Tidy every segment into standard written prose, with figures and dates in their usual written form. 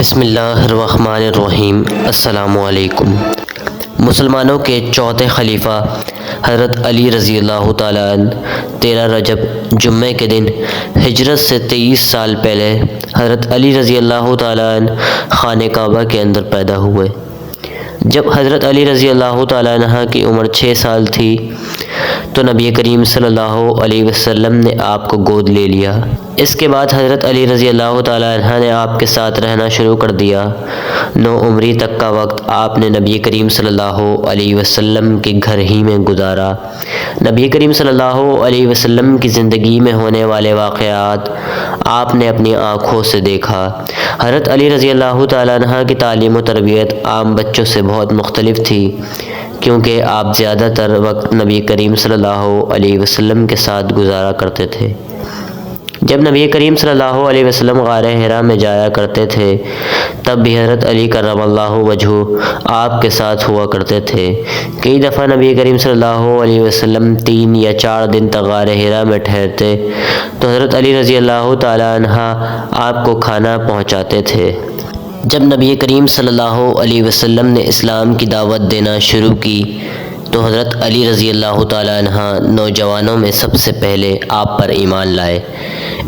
بسم اللہ الرحمن الرحیم۔ السلام علیکم۔ مسلمانوں کے چوتھے خلیفہ حضرت علی رضی اللہ تعالیٰ عنہ 13 رجب جمعہ کے دن ہجرت سے 23 سال پہلے حضرت علی رضی اللہ تعالیٰ عنہ خانہ کعبہ کے اندر پیدا ہوئے۔ جب حضرت علی رضی اللہ تعالیٰ عنہ کی عمر 6 سال تھی تو نبی کریم صلی اللہ علیہ وسلم نے آپ کو گود لے لیا۔ اس کے بعد حضرت علی رضی اللہ تعالیٰ عنہ نے آپ کے ساتھ رہنا شروع کر دیا۔ 9 عمری تک کا وقت آپ نے نبی کریم صلی اللہ علیہ وسلم کے گھر ہی میں گزارا۔ نبی کریم صلی اللہ علیہ وسلم کی زندگی میں ہونے والے واقعات آپ نے اپنی آنکھوں سے دیکھا۔ حضرت علی رضی اللہ تعالیٰ عنہ کی تعلیم و تربیت عام بچوں سے بہت مختلف تھی، کیونکہ آپ زیادہ تر وقت نبی کریم صلی اللہ علیہ وسلم کے ساتھ گزارا کرتے تھے۔ جب نبی کریم صلی اللہ علیہ وسلم غار حرا میں جایا کرتے تھے تب بھی حضرت علی کرم اللہ وجہہ آپ کے ساتھ ہوا کرتے تھے۔ کئی دفعہ نبی کریم صلی اللہ علیہ وسلم 3 یا 4 دن تک غار حرا میں ٹھہرتے تو حضرت علی رضی اللہ تعالیٰ عنہ آپ کو کھانا پہنچاتے تھے۔ جب نبی کریم صلی اللہ علیہ وسلم نے اسلام کی دعوت دینا شروع کی تو حضرت علی رضی اللہ تعالیٰ عنہ نوجوانوں میں سب سے پہلے آپ پر ایمان لائے۔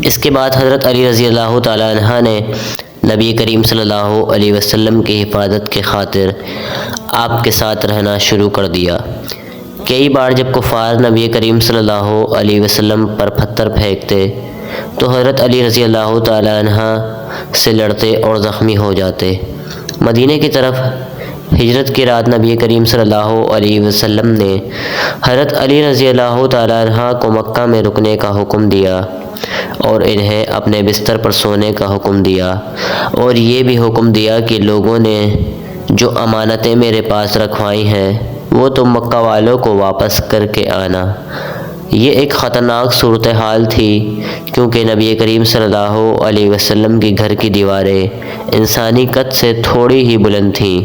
اس کے بعد حضرت علی رضی اللہ تعالیٰ عنہ نے نبی کریم صلی اللہ علیہ وسلم کی حفاظت کے خاطر آپ کے ساتھ رہنا شروع کر دیا۔ کئی بار جب کفار نبی کریم صلی اللہ علیہ وسلم پر پتھر پھینکتے تو حضرت علی رضی اللہ تعالیٰ عنہ سے لڑتے اور زخمی ہو جاتے۔ مدینہ کی طرف ہجرت کی رات نبی کریم صلی اللہ علیہ وسلم نے حضرت علی رضی اللہ تعالیٰ عنہ کو مکہ میں رکنے کا حکم دیا اور انہیں اپنے بستر پر سونے کا حکم دیا، اور یہ بھی حکم دیا کہ لوگوں نے جو امانتیں میرے پاس رکھوائی ہیں وہ تم مکہ والوں کو واپس کر کے آنا۔ یہ ایک خطرناک صورتحال تھی، کیونکہ نبی کریم صلی اللہ علیہ وسلم کی گھر کی دیواریں انسانی قد سے تھوڑی ہی بلند تھیں۔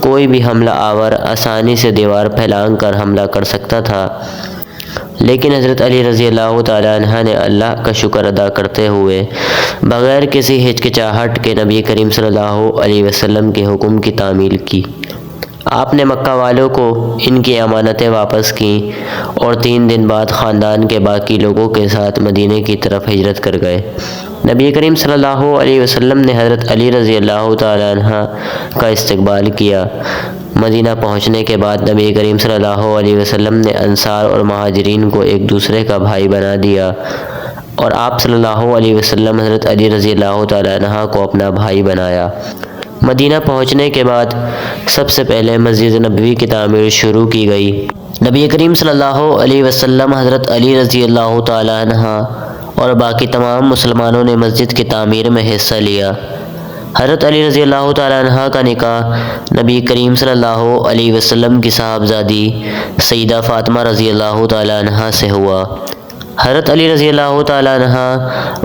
کوئی بھی حملہ آور آسانی سے دیوار پھیلان کر حملہ کر سکتا تھا، لیکن حضرت علی رضی اللہ تعالیٰ عنہ نے اللہ کا شکر ادا کرتے ہوئے بغیر کسی ہچکچاہٹ کے نبی کریم صلی اللہ علیہ وسلم کے حکم کی تعمیل کی۔ آپ نے مکہ والوں کو ان کی امانتیں واپس کیں اور 3 دن بعد خاندان کے باقی لوگوں کے ساتھ مدینہ کی طرف ہجرت کر گئے۔ نبی کریم صلی اللہ علیہ وسلم نے حضرت علی رضی اللہ تعالیٰ عنہ کا استقبال کیا۔ مدینہ پہنچنے کے بعد نبی کریم صلی اللہ علیہ وسلم نے انصار اور مہاجرین کو ایک دوسرے کا بھائی بنا دیا، اور آپ صلی اللہ علیہ وسلم حضرت علی رضی اللہ تعالیٰ عنہ کو اپنا بھائی بنایا۔ مدینہ پہنچنے کے بعد سب سے پہلے مسجد نبوی کی تعمیر شروع کی گئی۔ نبی کریم صلی اللہ علیہ وسلم، حضرت علی رضی اللہ تعالیٰ عنہ اور باقی تمام مسلمانوں نے مسجد کی تعمیر میں حصہ لیا۔ حضرت علی رضی اللہ تعالیٰ عنہ کا نکاح نبی کریم صلی اللہ علیہ وسلم کی صاحبزادی سیدہ فاطمہ رضی اللہ تعالیٰ عنہ سے ہوا۔ حضرت علی رضی اللہ تعالیٰ عنہ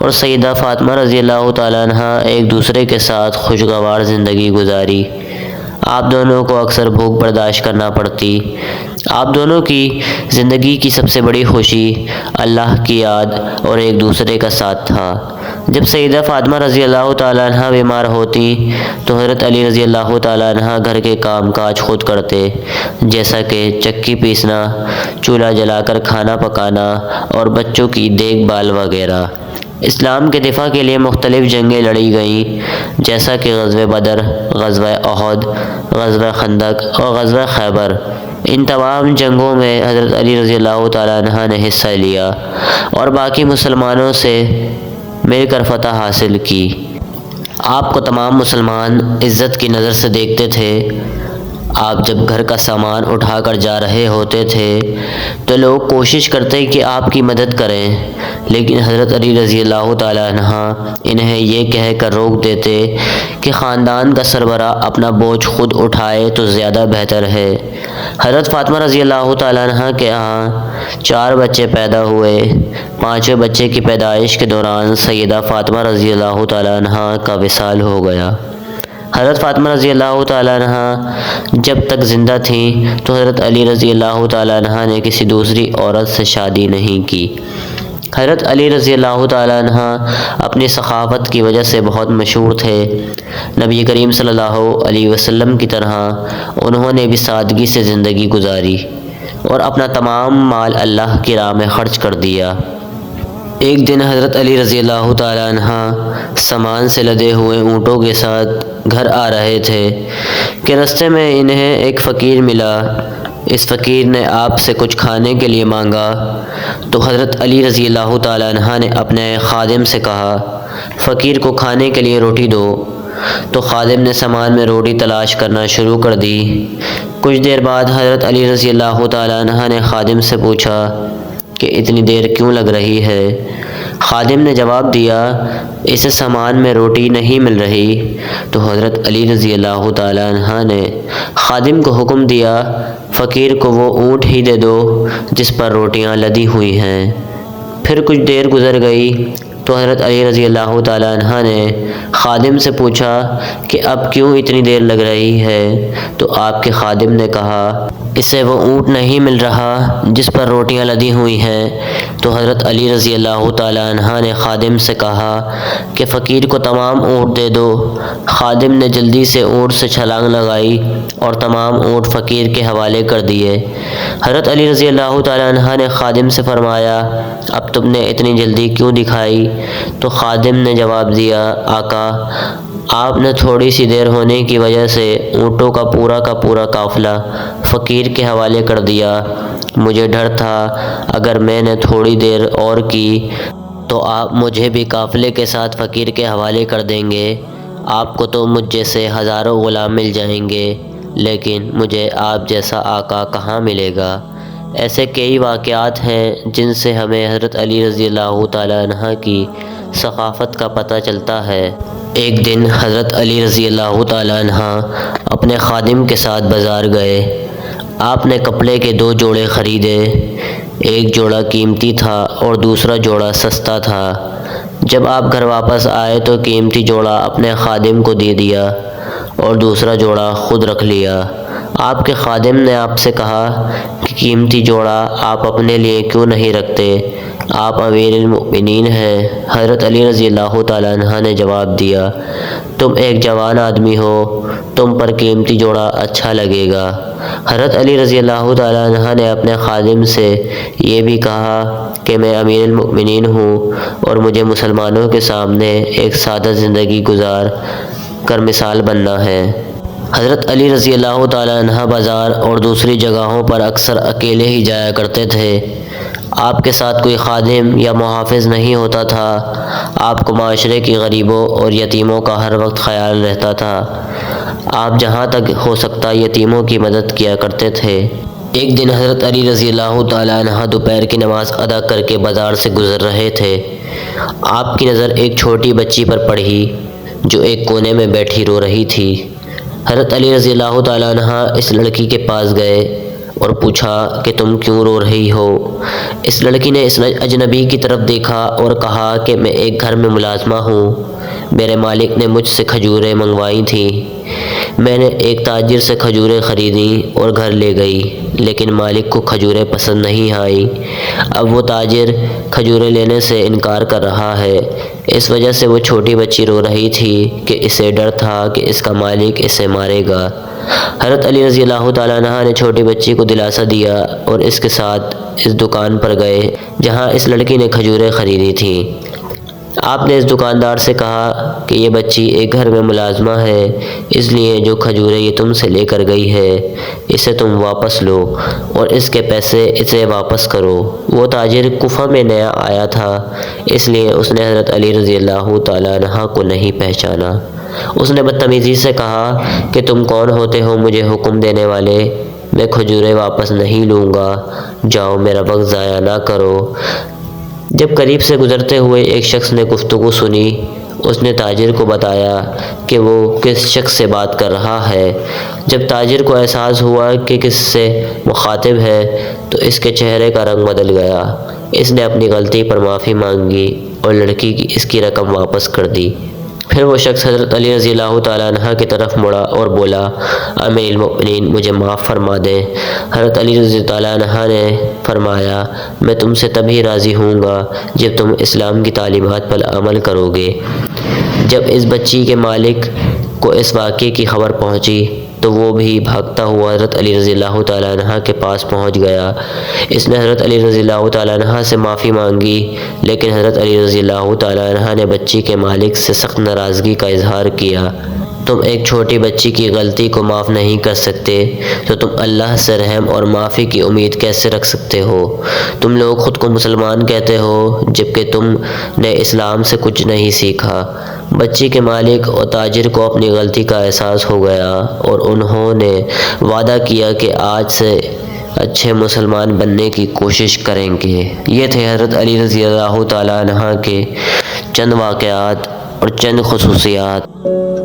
اور سیدہ فاطمہ رضی اللہ تعالیٰ عنہ ایک دوسرے کے ساتھ خوشگوار زندگی گزاری۔ آپ دونوں کو اکثر بھوک برداشت کرنا پڑتی۔ آپ دونوں کی زندگی کی سب سے بڑی خوشی اللہ کی یاد اور ایک دوسرے کا ساتھ تھا۔ جب سیدہ فاطمہ رضی اللہ تعالیٰ عنہ بیمار ہوتی تو حضرت علی رضی اللہ تعالیٰ عنہ گھر کے کام کاج خود کرتے، جیسا کہ چکی پیسنا، چولہا جلا کر کھانا پکانا اور بچوں کی دیکھ بھال وغیرہ۔ اسلام کے دفاع کے لیے مختلف جنگیں لڑی گئیں، جیسا کہ غزوہ بدر، غزوہ احد، غزوہ خندق اور غزوہ خیبر۔ ان تمام جنگوں میں حضرت علی رضی اللہ تعالیٰ عنہ نے حصہ لیا اور باقی مسلمانوں سے مل کر فتح حاصل کی۔ آپ کو تمام مسلمان عزت کی نظر سے دیکھتے تھے۔ آپ جب گھر کا سامان اٹھا کر جا رہے ہوتے تھے تو لوگ کوشش کرتے کہ آپ کی مدد کریں، لیکن حضرت علی رضی اللہ تعالیٰ عنہ انہیں یہ کہہ کر روک دیتے کہ خاندان کا سربراہ اپنا بوجھ خود اٹھائے تو زیادہ بہتر ہے۔ حضرت فاطمہ رضی اللہ تعالیٰ عنہ کے ہاں 4 بچے پیدا ہوئے۔ 5ویں بچے کی پیدائش کے دوران سیدہ فاطمہ رضی اللہ تعالیٰ عنہ کا وصال ہو گیا۔ حضرت فاطمہ رضی اللہ تعالیٰ عنہ جب تک زندہ تھیں تو حضرت علی رضی اللہ تعالیٰ عنہ نے کسی دوسری عورت سے شادی نہیں کی۔ حضرت علی رضی اللہ تعالیٰ عنہ اپنی سخاوت کی وجہ سے بہت مشہور تھے۔ نبی کریم صلی اللہ علیہ وسلم کی طرح انہوں نے بھی سادگی سے زندگی گزاری اور اپنا تمام مال اللہ کی راہ میں خرچ کر دیا۔ ایک دن حضرت علی رضی اللہ تعالیٰ عنہ سامان سے لدے ہوئے اونٹوں کے ساتھ گھر آ رہے تھے کہ رستے میں انہیں ایک فقیر ملا۔ اس فقیر نے آپ سے کچھ کھانے کے لیے مانگا تو حضرت علی رضی اللہ تعالیٰ عنہ نے اپنے خادم سے کہا، فقیر کو کھانے کے لیے روٹی دو۔ تو خادم نے سامان میں روٹی تلاش کرنا شروع کر دی۔ کچھ دیر بعد حضرت علی رضی اللہ تعالیٰ عنہ نے خادم سے پوچھا کہ اتنی دیر کیوں لگ رہی ہے؟ خادم نے جواب دیا، اسے سامان میں روٹی نہیں مل رہی۔ تو حضرت علی رضی اللہ تعالیٰ عنہ نے خادم کو حکم دیا، فقیر کو وہ اونٹ ہی دے دو جس پر روٹیاں لدی ہوئی ہیں۔ پھر کچھ دیر گزر گئی تو حضرت علی رضی اللہ تعالیٰ عنہ نے خادم سے پوچھا کہ اب کیوں اتنی دیر لگ رہی ہے؟ تو آپ کے خادم نے کہا، اسے وہ اونٹ نہیں مل رہا جس پر روٹیاں لدی ہوئی ہیں۔ تو حضرت علی رضی اللہ تعالیٰ عنہ نے خادم سے کہا کہ فقیر کو تمام اونٹ دے دو۔ خادم نے جلدی سے اونٹ سے چھلانگ لگائی اور تمام اونٹ فقیر کے حوالے کر دیے۔ حضرت علی رضی اللہ تعالیٰ عنہ نے خادم سے فرمایا، اب تم نے اتنی جلدی کیوں دکھائی؟ تو خادم نے جواب دیا، آقا آپ نے تھوڑی سی دیر ہونے کی وجہ سے اونٹوں کا پورا قافلہ فقیر کے حوالے کر دیا۔ مجھے ڈر تھا اگر میں نے تھوڑی دیر اور کی تو آپ مجھے بھی قافلے کے ساتھ فقیر کے حوالے کر دیں گے۔ آپ کو تو مجھ جیسے ہزاروں غلام مل جائیں گے، لیکن مجھے آپ جیسا آقا کہاں ملے گا؟ ایسے کئی واقعات ہیں جن سے ہمیں حضرت علی رضی اللہ تعالیٰ عنہ کی ثقافت کا پتہ چلتا ہے۔ ایک دن حضرت علی رضی اللہ تعالیٰ عنہ اپنے خادم کے ساتھ بازار گئے۔ آپ نے کپڑے کے 2 جوڑے خریدے، ایک جوڑا قیمتی تھا اور دوسرا جوڑا سستا تھا۔ جب آپ گھر واپس آئے تو قیمتی جوڑا اپنے خادم کو دے دیا اور دوسرا جوڑا خود رکھ لیا۔ آپ کے خادم نے آپ سے کہا کہ قیمتی جوڑا آپ اپنے لیے کیوں نہیں رکھتے؟ آپ امیر المؤمنین ہیں۔ حضرت علی رضی اللہ تعالیٰ عنہ نے جواب دیا، تم ایک جوان آدمی ہو، تم پر قیمتی جوڑا اچھا لگے گا۔ حضرت علی رضی اللہ تعالیٰ عنہ نے اپنے خادم سے یہ بھی کہا کہ میں امیر المؤمنین ہوں اور مجھے مسلمانوں کے سامنے ایک سادہ زندگی گزار کر مثال بننا ہے۔ حضرت علی رضی اللہ تعالیٰ عنہ بازار اور دوسری جگہوں پر اکثر اکیلے ہی جایا کرتے تھے۔ آپ کے ساتھ کوئی خادم یا محافظ نہیں ہوتا تھا۔ آپ کو معاشرے کی غریبوں اور یتیموں کا ہر وقت خیال رہتا تھا۔ آپ جہاں تک ہو سکتا یتیموں کی مدد کیا کرتے تھے۔ ایک دن حضرت علی رضی اللہ تعالیٰ عنہ دوپہر کی نماز ادا کر کے بازار سے گزر رہے تھے۔ آپ کی نظر ایک چھوٹی بچی پر پڑی جو ایک کونے میں بیٹھی رو رہی تھی۔ حضرت علی رضی اللہ تعالیٰ عنہ اس لڑکی کے پاس گئے اور پوچھا کہ تم کیوں رو رہی ہو؟ اس لڑکی نے اس اجنبی کی طرف دیکھا اور کہا کہ میں ایک گھر میں ملازمہ ہوں، میرے مالک نے مجھ سے کھجوریں منگوائی تھیں، میں نے ایک تاجر سے کھجوریں خریدیں اور گھر لے گئی، لیکن مالک کو کھجوریں پسند نہیں آئیں۔ اب وہ تاجر کھجوریں لینے سے انکار کر رہا ہے، اس وجہ سے وہ چھوٹی بچی رو رہی تھی کہ اسے ڈر تھا کہ اس کا مالک اسے مارے گا۔ حضرت علی رضی اللہ تعالیٰ عنہ نے چھوٹی بچی کو دلاسا دیا اور اس کے ساتھ اس دکان پر گئے جہاں اس لڑکی نے کھجوریں خریدی تھیں۔ آپ نے اس دکاندار سے کہا کہ یہ بچی ایک گھر میں ملازمہ ہے، اس لیے جو کھجوریں یہ تم سے لے کر گئی ہے اسے تم واپس لو اور اس کے پیسے اسے واپس کرو۔ وہ تاجر کوفہ میں نیا آیا تھا، اس لیے اس نے حضرت علی رضی اللہ تعالیٰ عنہ کو نہیں پہچانا۔ اس نے بدتمیزی سے کہا کہ تم کون ہوتے ہو مجھے حکم دینے والے؟ میں کھجوریں واپس نہیں لوں گا، جاؤ میرا وقت ضائع نہ کرو۔ جب قریب سے گزرتے ہوئے ایک شخص نے گفتگو سنی، اس نے تاجر کو بتایا کہ وہ کس شخص سے بات کر رہا ہے۔ جب تاجر کو احساس ہوا کہ کس سے مخاطب ہے تو اس کے چہرے کا رنگ بدل گیا۔ اس نے اپنی غلطی پر معافی مانگی اور لڑکی کی اس کی رقم واپس کر دی۔ پھر وہ شخص حضرت علی رضی اللہ تعالیٰ عنہ کی طرف مڑا اور بولا، امیر المؤمنین مجھے معاف فرما دیں۔ حضرت علی رضی اللہ تعالیٰ عنہ نے فرمایا، میں تم سے تبھی راضی ہوں گا جب تم اسلام کی تعلیمات پر عمل کرو گے۔ جب اس بچی کے مالک کو اس واقعے کی خبر پہنچی تو وہ بھی بھاگتا ہوا حضرت علی رضی اللہ تعالیٰ عنہ کے پاس پہنچ گیا۔ اس نے حضرت علی رضی اللہ تعالیٰ عنہ سے معافی مانگی، لیکن حضرت علی رضی اللہ تعالیٰ عنہ نے بچی کے مالک سے سخت ناراضگی کا اظہار کیا۔ تم ایک چھوٹی بچی کی غلطی کو معاف نہیں کر سکتے تو تم اللہ سے رحم اور معافی کی امید کیسے رکھ سکتے ہو؟ تم لوگ خود کو مسلمان کہتے ہو جبکہ تم نے اسلام سے کچھ نہیں سیکھا۔ بچی کے مالک اور تاجر کو اپنی غلطی کا احساس ہو گیا اور انہوں نے وعدہ کیا کہ آج سے اچھے مسلمان بننے کی کوشش کریں گے۔ یہ تھے حضرت علی رضی اللہ تعالیٰ عنہ کے چند واقعات اور چند خصوصیات۔